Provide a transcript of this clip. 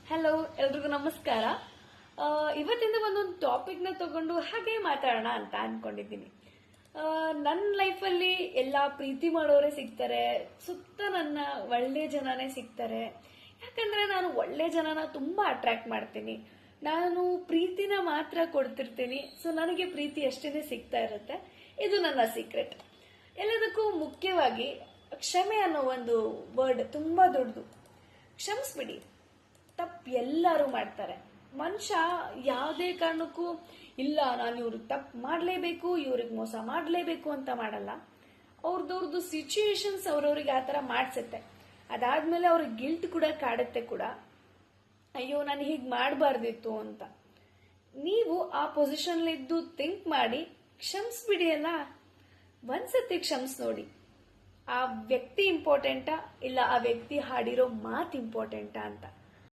Hello, ಎಲ್ರಿಗೂ ನಮಸ್ಕಾರ. ಇವತ್ತಿಂದ ಒಂದೊಂದು ಟಾಪಿಕ್ನ ತಗೊಂಡು ಹಾಗೆ ಮಾತಾಡೋಣ ಅಂತ ಅನ್ಕೊಂಡಿದ್ದೀನಿ. ನನ್ನ ಲೈಫಲ್ಲಿ ಎಲ್ಲ ಪ್ರೀತಿ ಮಾಡೋರೇ ಸಿಗ್ತಾರೆ, ಸುತ್ತ ನನ್ನ ಒಳ್ಳೆ ಜನನೇ ಸಿಗ್ತಾರೆ. ಯಾಕಂದ್ರೆ ನಾನು ಒಳ್ಳೆ ಜನನ ತುಂಬಾ ಅಟ್ರಾಕ್ಟ್ ಮಾಡ್ತೀನಿ. ನಾನು ಪ್ರೀತಿನ ಮಾತ್ರ ಕೊಡ್ತಿರ್ತೀನಿ, ಸೊ ನನಗೆ ಪ್ರೀತಿ ಅಷ್ಟೇನೆ ಸಿಗ್ತಾ ಇರುತ್ತೆ. ಇದು ನನ್ನ ಸೀಕ್ರೆಟ್. ಎಲ್ಲದಕ್ಕೂ ಮುಖ್ಯವಾಗಿ ಕ್ಷಮೆ ಅನ್ನೋ ಒಂದು ವರ್ಡ್ ತುಂಬಾ ದೊಡ್ಡದು. ಕ್ಷಮಿಸ್ಬಿಡಿ. ತಪ್ಪು ಎಲ್ಲರೂ ಮಾಡ್ತಾರೆ. ಮನುಷ್ಯ ಯಾವುದೇ ಕಾರಣಕ್ಕೂ ಇಲ್ಲ ನಾನು ಇವ್ರಿಗೆ ತಪ್ಪು ಮಾಡಲೇಬೇಕು, ಇವ್ರಿಗೆ ಮೋಸ ಮಾಡಲೇಬೇಕು ಅಂತ ಮಾಡಲ್ಲ. ಅವ್ರದ್ದು ಸಿಚುಯೇಷನ್ಸ್ ಅವ್ರವ್ರಿಗೆ ಆ ಥರ ಮಾಡಿಸುತ್ತೆ. ಅದಾದ್ಮೇಲೆ ಅವ್ರಿಗೆ ಗಿಲ್ಟ್ ಕೂಡ ಕಾಡುತ್ತೆ ಕೂಡ, ಅಯ್ಯೋ ನಾನು ಹೀಗೆ ಮಾಡಬಾರ್ದಿತ್ತು ಅಂತ. ನೀವು ಆ ಪೊಸಿಷನ್ಲಿದ್ದು ಥಿಂಕ್ ಮಾಡಿ ಕ್ಷಮಿಸ್ಬಿಡಿ ಅಲ್ಲ. ಒಂದ್ಸತಿ ಕ್ಷಮಿಸ್ ನೋಡಿ. ಆ ವ್ಯಕ್ತಿ ಇಂಪಾರ್ಟೆಂಟಾ ಇಲ್ಲ ಆ ವ್ಯಕ್ತಿ ಹಾಡಿರೋ ಮಾತು ಇಂಪಾರ್ಟೆಂಟಾ ಅಂತ.